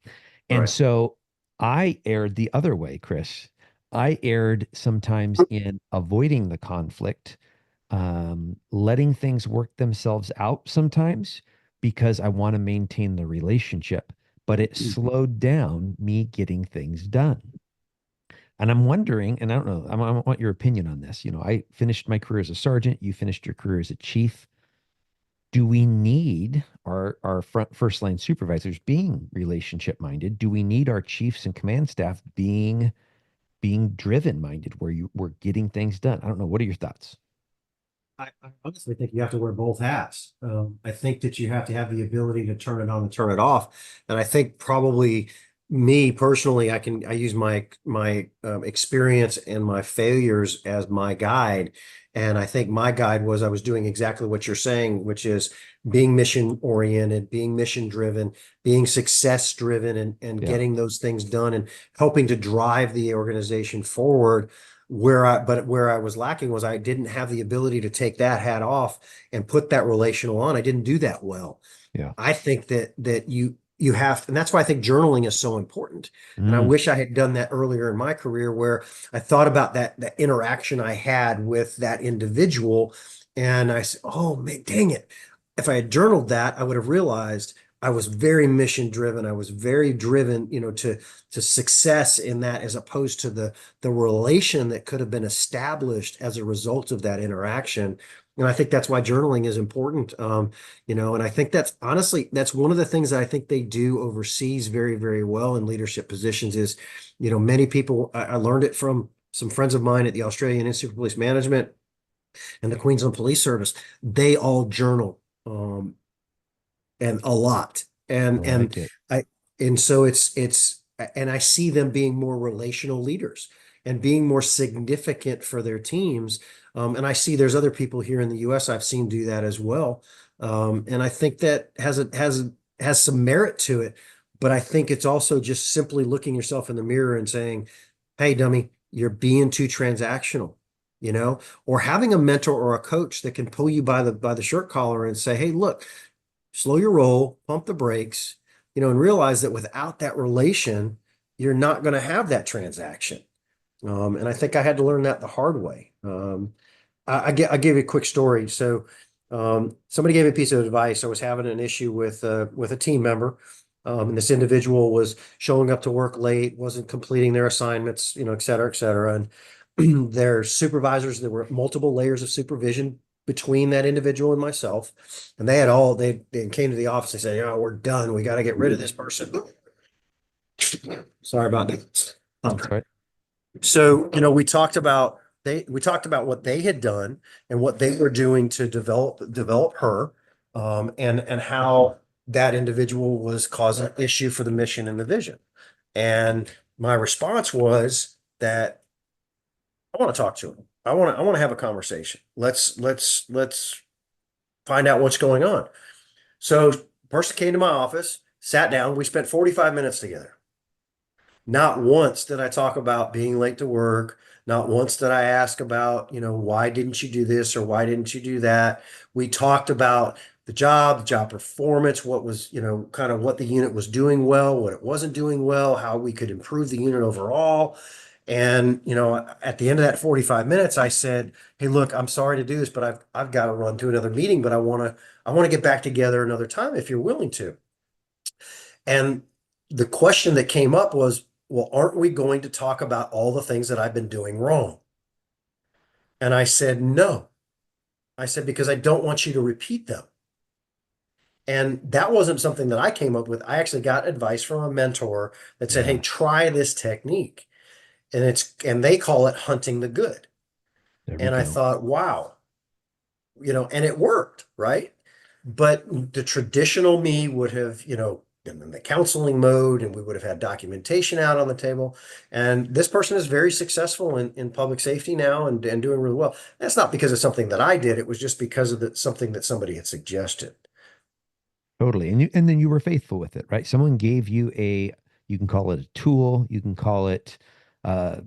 And Right. so I erred the other way, Chris. I erred sometimes in avoiding the conflict, letting things work themselves out sometimes because I want to maintain the relationship, but it slowed down me getting things done. And I'm wondering, and I don't know, I want your opinion on this. I finished my career as a sergeant, you finished your career as a chief. Do we need our first line supervisors being relationship minded? Do we need our chiefs and command staff being driven minded where we're getting things done? I don't know. What are your thoughts? I honestly think you have to wear both hats. I think that you have to have the ability to turn it on and turn it off. And I think probably me personally, I use my experience and my failures as my guide. And I think my guide was I was doing exactly what you're saying, which is being mission oriented, being mission driven, being success driven, and Yeah. getting those things done and helping to drive the organization forward where I was lacking was I didn't have the ability to take that hat off and put that relational on. I didn't do that well. Yeah. I think that you have, and that's why I think journaling is so important. And I Mm, wish I had done that earlier in my career where I thought about that interaction I had with that individual. And I said, oh man, dang it. If I had journaled that, I would have realized I was very mission driven. I was very driven, to success in that as opposed to the relation that could have been established as a result of that interaction. And I think that's why journaling is important. And I think that's honestly, that's one of the things that I think they do overseas very, very well in leadership positions is, many people, I learned it from some friends of mine at the Australian Institute of Police Management and the Queensland Police Service. They all journal. And a lot. I And like it. I and so it's and I see them being more relational leaders and being more significant for their teams. And I see there's other people here in the US I've seen do that as well. And I think that has some merit to it. But I think it's also just simply looking yourself in the mirror and saying, hey, dummy, you're being too transactional, or having a mentor or a coach that can pull you by the shirt collar and say, hey, look, slow your roll, pump the brakes, and realize that without that relation, you're not going to have that transaction. And I think I had to learn that the hard way. I'll give you a quick story. So, somebody gave me a piece of advice. I was having an issue with a team member, And this individual was showing up to work late, wasn't completing their assignments, et cetera, et cetera. And their supervisors, there were multiple layers of supervision between that individual and myself. And they came to the office and said, we're done. We got to get rid of this person. Sorry about that. That's right. So, we talked about what they had done and what they were doing to develop her, and how that individual was causing an issue for the mission and the vision. And my response was that I want to talk to him. I want to have a conversation. Let's find out what's going on. So, person came to my office, sat down. We spent 45 minutes together. Not once did I talk about being late to work. Not once did I ask about, why didn't you do this or why didn't you do that? We talked about the job performance, what was, kind of what the unit was doing well, what it wasn't doing well, how we could improve the unit overall. And, at the end of that 45 minutes, I said, "Hey, look, I'm sorry to do this, but I've got to run to another meeting, but I want to get back together another time if you're willing to." And the question that came up was, well, aren't we going to talk about all the things that I've been doing wrong? And I said, no. I said, because I don't want you to repeat them. And that wasn't something that I came up with. I actually got advice from a mentor that said, hey, Yeah. try this technique. And they call it hunting the good. There we And I go. thought, wow, and it worked, right? But the traditional me would have, been in the counseling mode, and we would have had documentation out on the table. And this person is very successful in public safety now, and doing really well. That's not because of something that I did. It was just because of something that somebody had suggested. Totally. And then you were faithful with it, right? Someone gave you you can call it a tool, you can call it uh,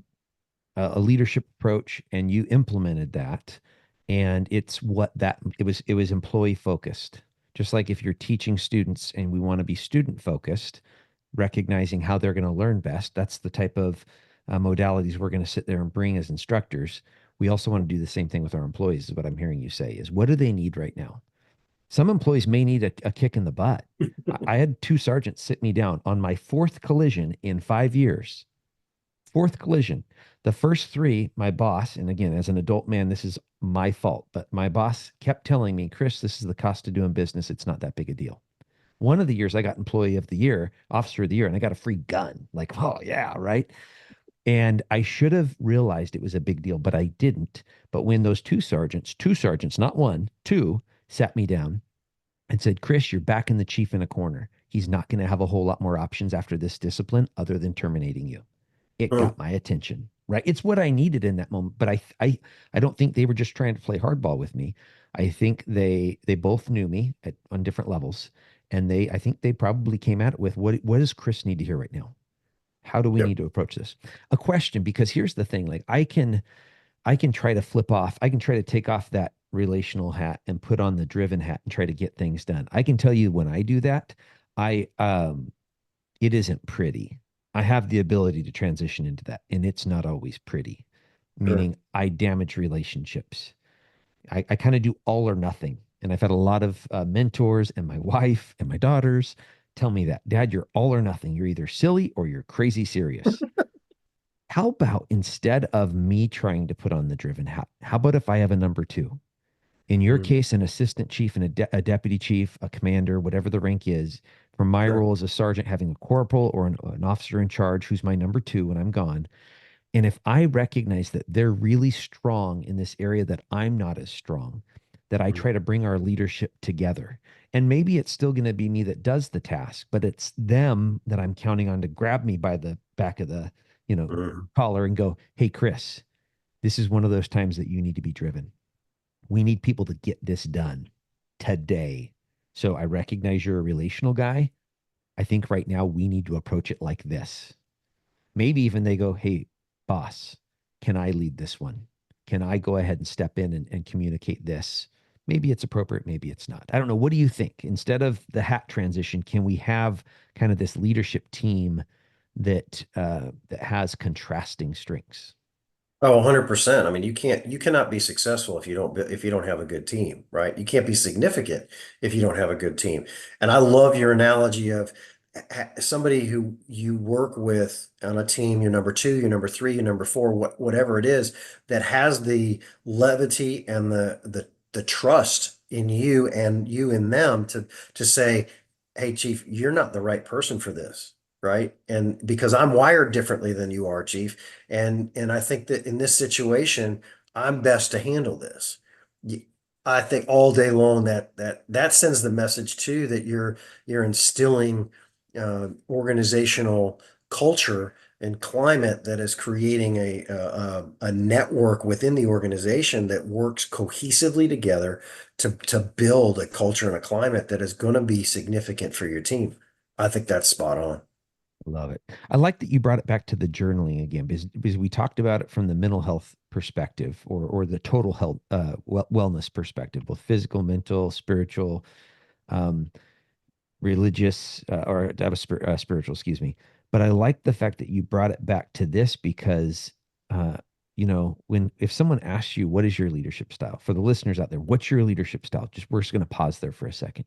a leadership approach, and you implemented that. And it was employee focused. Just like if you're teaching students and we want to be student focused, recognizing how they're going to learn best, that's the type of modalities we're going to sit there and bring as instructors. We also want to do the same thing with our employees, is what I'm hearing you say, is what do they need right now? Some employees may need a kick in the butt. I had two sergeants sit me down on my fourth collision in 5 years. Fourth collision. The first three, my boss, and again, as an adult man, this is my fault, but my boss kept telling me, Chris, this is the cost of doing business. It's not that big a deal. One of the years I got employee of the year, officer of the year, and I got a free gun. Like, oh, yeah, right. And I should have realized it was a big deal, but I didn't. But when those two sergeants, not one, two, sat me down and said, Chris, you're backing the chief in a corner. He's not going to have a whole lot more options after this discipline other than terminating you. It Mm, got my attention, right? It's what I needed in that moment. But I don't think they were just trying to play hardball with me. I think they both knew me on different levels, and I think they probably came at it with what does Chris need to hear right now? How do we yep. need to approach this? A question, because here's the thing: like I can try to flip off. I can try to take off that relational hat and put on the driven hat and try to get things done. I can tell you when I do that, I it isn't pretty. I have the ability to transition into that, and it's not always pretty. Sure. Meaning I damage relationships. I kind of do all or nothing. And I've had a lot of mentors and my wife and my daughters tell me that, Dad, you're all or nothing. You're either silly or you're crazy serious. How about instead of me trying to put on the driven hat, how about if I have a number two? In your Mm, case, an assistant chief and a deputy chief, a commander, whatever the rank is. For my sure. role as a sergeant, having a corporal or an officer in charge who's my number two when I'm gone. And if I recognize that they're really strong in this area that I'm not as strong, that I Mm, try to bring our leadership together. And maybe it's still going to be me that does the task, but it's them that I'm counting on to grab me by the back of the, you know, mm, collar and go, "Hey, Chris, this is one of those times that you need to be driven. We need people to get this done today. So I recognize you're a relational guy. I think right now we need to approach it like this." Maybe even they go, "Hey, boss, can I lead this one? Can I go ahead and step in and communicate this?" Maybe it's appropriate, maybe it's not. I don't know. What do you think? Instead of the hat transition, can we have kind of this leadership team that has contrasting strengths? Oh, 100%. I mean, you cannot be successful if you don't have a good team, right? You can't be significant if you don't have a good team. And I love your analogy of somebody who you work with on a team, your number two, your number three, your number four, whatever it is, that has the levity and the trust in you and you in them to say, hey, Chief, you're not the right person for this, right? And because I'm wired differently than you are, Chief, and I think that in this situation, I'm best to handle this. I think all day long that sends the message too that you're instilling organizational culture and climate that is creating a network within the organization that works cohesively together to build a culture and a climate that is going to be significant for your team. I think that's spot on. Love it. I like that you brought it back to the journaling again because we talked about it from the mental health perspective or the total health wellness perspective, both physical, mental, spiritual, um, religious, or spiritual, excuse me. But I like the fact that you brought it back to this because, uh, when if someone asks you, what is your leadership style? For the listeners out there, what's your leadership style? We're just going to pause there for a second.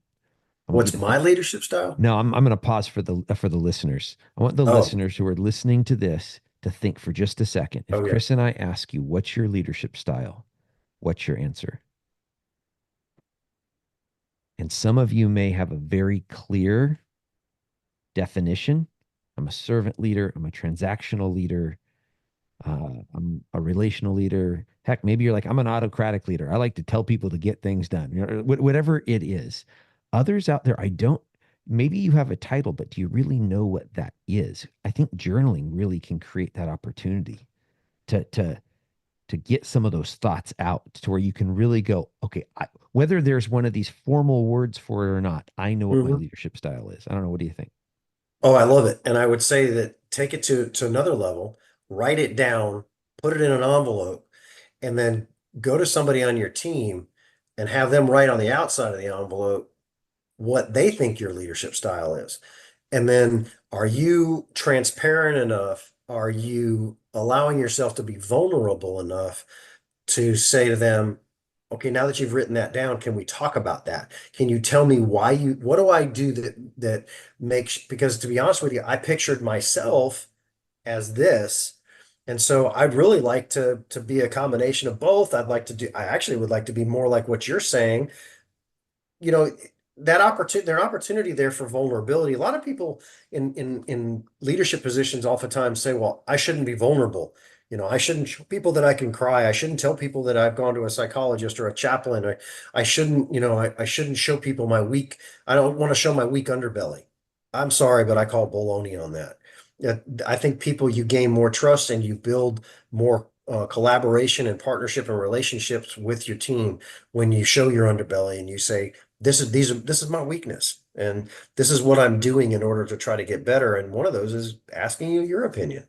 I want you What's to my think. leadership style? No, I'm going to pause for the listeners. I want the Oh, listeners who are listening to this to think for just a second. If oh yeah. Chris and I ask you, what's your leadership style? What's your answer? And some of you may have a very clear definition. I'm a servant leader. I'm a transactional leader. I'm a relational leader. Heck, maybe you're like, I'm an autocratic leader. I like to tell people to get things done, whatever it is. Others out there, I don't, maybe you have a title, but do you really know what that is? I think journaling really can create that opportunity to, to, to get some of those thoughts out to where you can really go, okay, whether there's one of these formal words for it or not, I know what my Mhm. leadership style is. I don't know. What do you think? Oh, I love it. And I would say that take it to another level, write it down, put it in an envelope, and then go to somebody on your team and have them write on the outside of the envelope what they think your leadership style is. And then are you transparent enough? Are you allowing yourself to be vulnerable enough to say to them, okay, now that you've written that down, can we talk about that? Can you tell me what do I do that makes, because to be honest with you, I pictured myself as this. And so I'd really like to be a combination of both. I actually would like to be more like what you're saying, you know, that opportunity, there's an opportunity there for vulnerability. A lot of people in leadership positions oftentimes say, well, I shouldn't be vulnerable. I shouldn't show people that I can cry. I shouldn't tell people that I've gone to a psychologist or a chaplain. I shouldn't, I shouldn't show people I don't want to show my weak underbelly. I'm sorry, but I call baloney on that. I think you gain more trust and you build more collaboration and partnership and relationships with your team when you show your underbelly and you say, this is my weakness, and this is what I'm doing in order to try to get better. And one of those is asking you your opinion.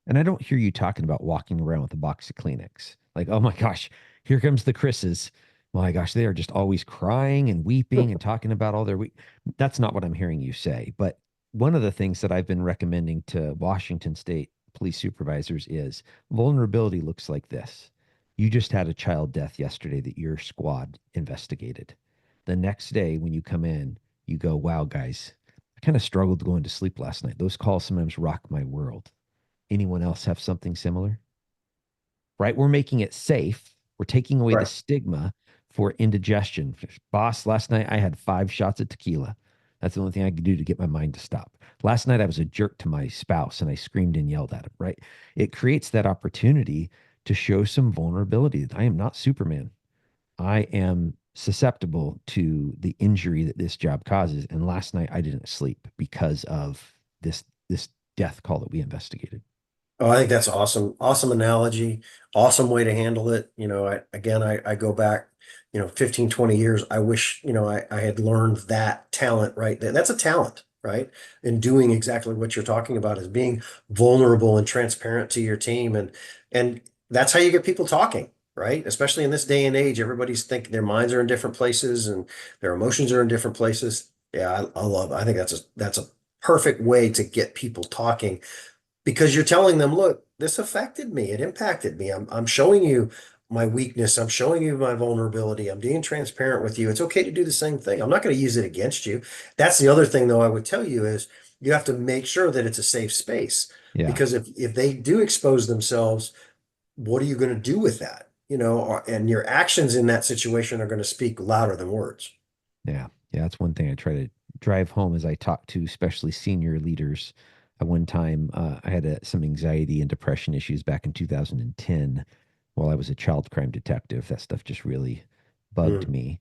And I don't hear you talking about walking around with a box of Kleenex. Like, oh my gosh, here comes the Chris's. My gosh, they are just always crying and weeping and talking about all their week. That's not what I'm hearing you say. But one of the things that I've been recommending to Washington State police supervisors is vulnerability looks like this. You just had a child death yesterday that your squad investigated. The next day, when you come in, you go, wow, guys, I kind of struggled going to sleep last night. Those calls sometimes rock my world. Anyone else have something similar? Right? We're making it safe. We're taking away the Right. stigma for indigestion. Boss, last night I had 5 shots of tequila. That's the only thing I could do to get my mind to stop. Last night I was a jerk to my spouse and I screamed and yelled at him, right? It creates that opportunity to show some vulnerability. I am not Superman. I am susceptible to the injury that this job causes. And last night I didn't sleep because of this death call that we investigated. Oh, I think that's awesome. Awesome analogy. Awesome way to handle it. I go back, 15, 20 years. I wish, I had learned that talent right there. That's a talent, right? In doing exactly what you're talking about is being vulnerable and transparent to your team. And that's how you get people talking, right? Especially in this day and age, everybody's thinking their minds are in different places and their emotions are in different places. Yeah, I love it. I think that's a perfect way to get people talking because you're telling them, look, this affected me. It impacted me. I'm showing you my weakness. I'm showing you my vulnerability. I'm being transparent with you. It's okay to do the same thing. I'm not going to use it against you. That's the other thing, though, I would tell you is you have to make sure that it's a safe space, Yeah. because if they do expose themselves, what are you going to do with that? And your actions in that situation are going to speak louder than words. Yeah. Yeah. That's one thing I try to drive home as I talk to, especially senior leaders. At one time, I had some anxiety and depression issues back in 2010 while I was a child crime detective. That stuff just really bugged Mm. me.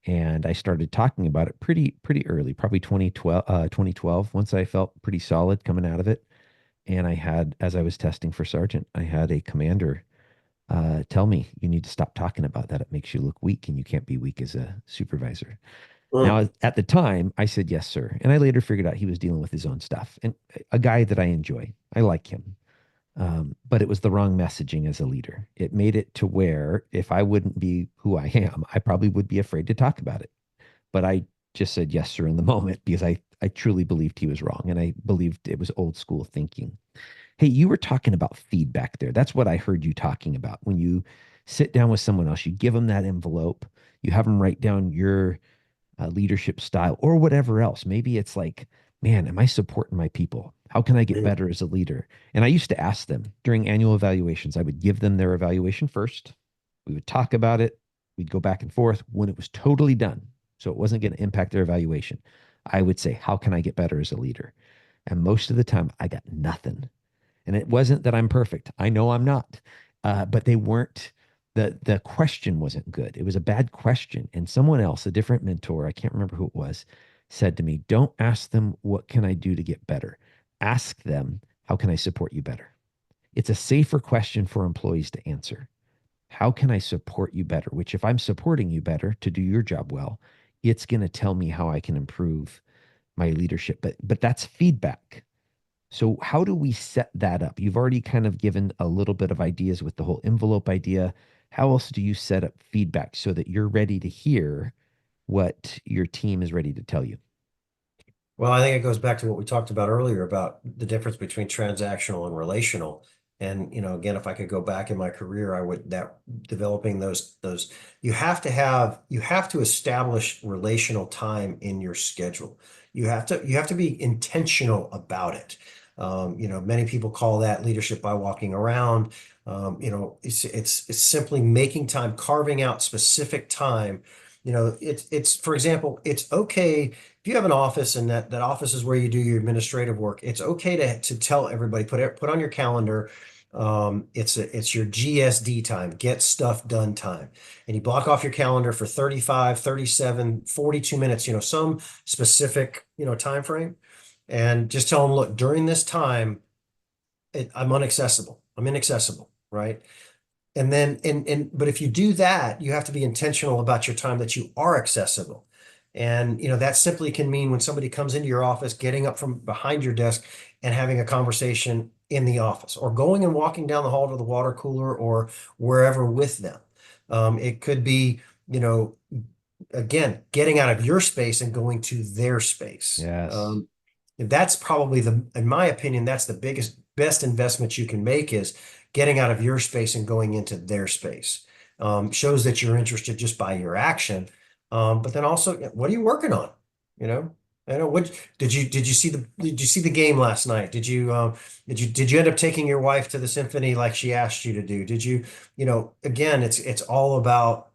And I started talking about it pretty early, probably 2012, once I felt pretty solid coming out of it. And I had, as I was testing for sergeant, I had a commander tell me, you need to stop talking about that. It makes you look weak, and you can't be weak as a supervisor. Mm. Now, at the time, I said, yes, sir. And I later figured out he was dealing with his own stuff, and a guy that I enjoy. I like him. But it was the wrong messaging as a leader. It made it to where if I wouldn't be who I am, I probably would be afraid to talk about it. But I just said yes, sir, in the moment because I truly believed he was wrong. And I believed it was old school thinking. Hey, you were talking about feedback there. That's what I heard you talking about. When you sit down with someone else, you give them that envelope, you have them write down your leadership style or whatever else. Maybe it's like, man, am I supporting my people? How can I get Mm. better as a leader? And I used to ask them during annual evaluations, I would give them their evaluation first. We would talk about it. We'd go back and forth when it was totally done. So it wasn't going to impact their evaluation. I would say, how can I get better as a leader? And most of the time, I got nothing. And it wasn't that I'm perfect. I know I'm not. But they weren't, the question wasn't good. It was a bad question. And someone else, a different mentor, I can't remember who it was, said to me, don't ask them, what can I do to get better? Ask them, how can I support you better? It's a safer question for employees to answer. How can I support you better? Which, if I'm supporting you better to do your job well, it's going to tell me how I can improve my leadership. But that's feedback. So, how do we set that up? You've already kind of given a little bit of ideas with the whole envelope idea. How else do you set up feedback so that you're ready to hear what your team is ready to tell you? Well, I think it goes back to what we talked about earlier about the difference between transactional and relational. And, again, if I could go back in my career, I would that developing those you have to establish relational time in your schedule. You have to be intentional about it. Many people call that leadership by walking around. It's simply making time, carving out specific time. It's for example, it's okay if you have an office and that office is where you do your administrative work. It's okay to tell everybody, put on your calendar. It's your GSD time, get stuff done time. And you block off your calendar for 35, 37, 42 minutes, some specific, time frame. And just tell them, look, during this time, I'm unaccessible. I'm inaccessible, right? And then, but if you do that, you have to be intentional about your time that you are accessible. And, that simply can mean when somebody comes into your office, getting up from behind your desk and having a conversation in the office, or going and walking down the hall to the water cooler or wherever with them. It could be, again, getting out of your space and going to their space. Yes. That's probably in my opinion, that's the best investment you can make, is getting out of your space and going into their space. Shows that you're interested just by your action. But then also, what are you working on? You know, I know what did you see the game last night? Did you end up taking your wife to the symphony like she asked you to do? Again, it's all about,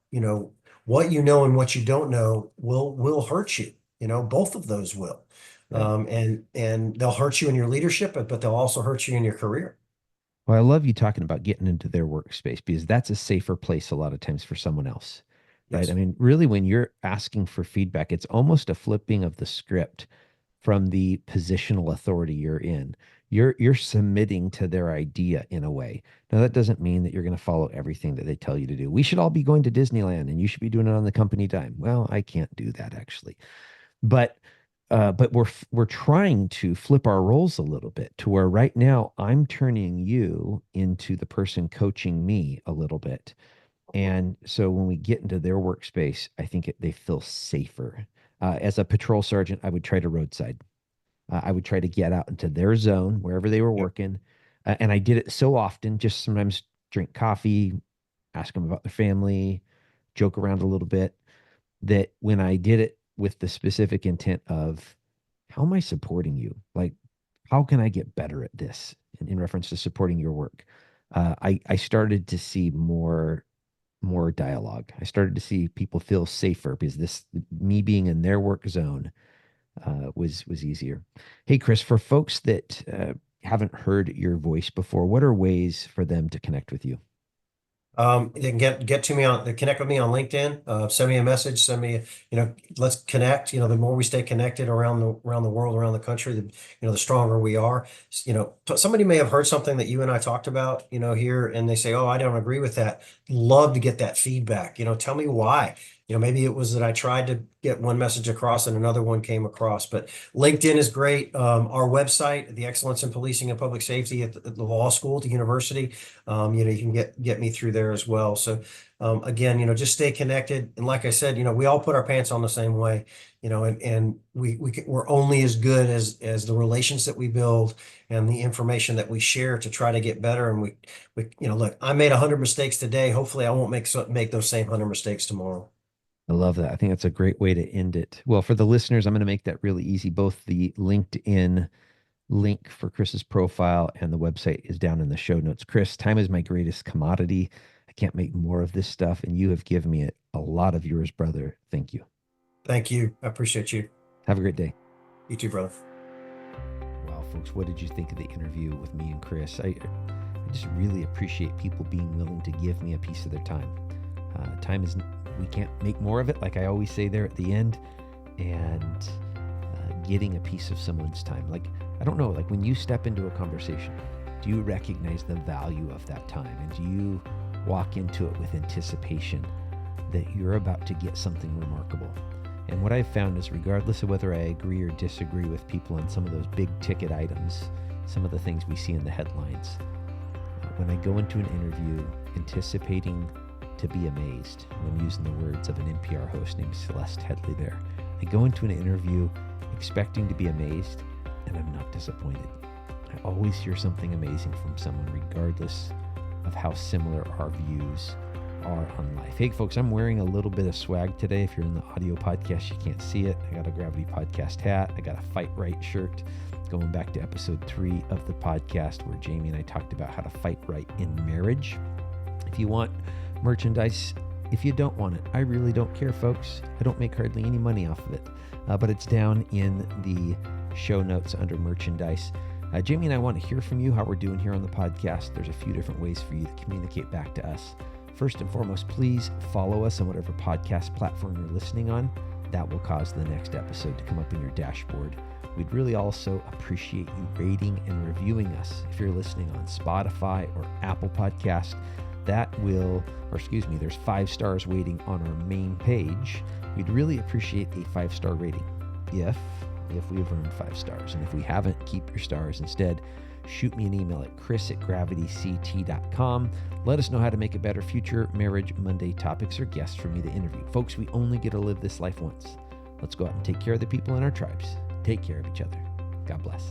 what you know and what you don't know will hurt you. Both of those will. Yeah. And they'll hurt you in your leadership, but they'll also hurt you in your career. Well, I love you talking about getting into their workspace because that's a safer place a lot of times for someone else, right? I Yes. mean, really, when you're asking for feedback, it's almost a flipping of the script from the positional authority you're in. You're submitting to their idea in a way. Now, that doesn't mean that you're going to follow everything that they tell you to do. We should all be going to Disneyland and you should be doing it on the company dime. Well, I can't do that actually. But but we're trying to flip our roles a little bit to where right now I'm turning you into the person coaching me a little bit. And so when we get into their workspace, I think they feel safer. As a patrol sergeant, I would try to roadside. I would try to get out into their zone wherever they were Yep. working. And I did it so often, just sometimes drink coffee, ask them about their family, joke around a little bit, that when I did it with the specific intent of, how am I supporting you? Like, how can I get better at this in reference to supporting your work? I started to see more dialogue. I started to see people feel safer because this me being in their work zone was easier. Hey, Chris, for folks that haven't heard your voice before, what are ways for them to connect with you? They can get to me they connect with me on LinkedIn, send me a message, let's connect. The more we stay connected around the world, around the country, the stronger we are. Somebody may have heard something that you and I talked about, here, and they say, "Oh, I don't agree with that." Love to get that feedback. Tell me why. Maybe it was that I tried to get one message across and another one came across. But LinkedIn is great. Our website, the Excellence in Policing and Public Safety at the law school, at the university. You can get me through there as well. So again, just stay connected. And like I said, we all put our pants on the same way, and we're only as good as the relations that we build and the information that we share to try to get better. And look, I made 100 mistakes today. Hopefully I won't make those same 100 mistakes tomorrow. I love that. I think that's a great way to end it. Well, for the listeners, I'm going to make that really easy. Both the LinkedIn link for Chris's profile and the website is down in the show notes. Chris, time is my greatest commodity. I can't make more of this stuff, and you have given me a lot of yours, brother. Thank you. Thank you. I appreciate you. Have a great day. You too, brother. Wow, folks, what did you think of the interview with me and Chris? I just really appreciate people being willing to give me a piece of their time. Time is, we can't make more of it, like I always say there at the end, and getting a piece of someone's time. Like, I don't know, like when you step into a conversation, do you recognize the value of that time? And do you walk into it with anticipation that you're about to get something remarkable? And what I've found is, regardless of whether I agree or disagree with people on some of those big ticket items, some of the things we see in the headlines, when I go into an interview anticipating to be amazed, and I'm using the words of an NPR host named Celeste Headley there, I go into an interview expecting to be amazed, and I'm not disappointed. I always hear something amazing from someone, regardless of how similar our views are on life. Hey, folks, I'm wearing a little bit of swag today. If you're in the audio podcast, you can't see it. I got a Gravity Podcast hat. I got a Fight Right shirt, going back to episode 3 of the podcast where Jaimie and I talked about how to fight right in marriage. If you want merchandise, if you don't want it, I really don't care, folks. I don't make hardly any money off of it, but it's down in the show notes under merchandise. Jaimie and I want to hear from you, how we're doing here on the podcast. There's a few different ways for you to communicate back to us. First and foremost, please follow us on whatever podcast platform you're listening on. That will cause the next episode to come up in your dashboard. We'd really also appreciate you rating and reviewing us. If you're listening on Spotify or Apple Podcast, there's 5 stars waiting on our main page. We'd really appreciate a 5-star rating if we've earned 5 stars. And if we haven't, keep your stars. Instead, shoot me an email at chris@gravityct.com. Let us know how to make it better, future Marriage Monday topics, or guests for me to interview. Folks, we only get to live this life once. Let's go out and take care of the people in our tribes. Take care of each other. God bless.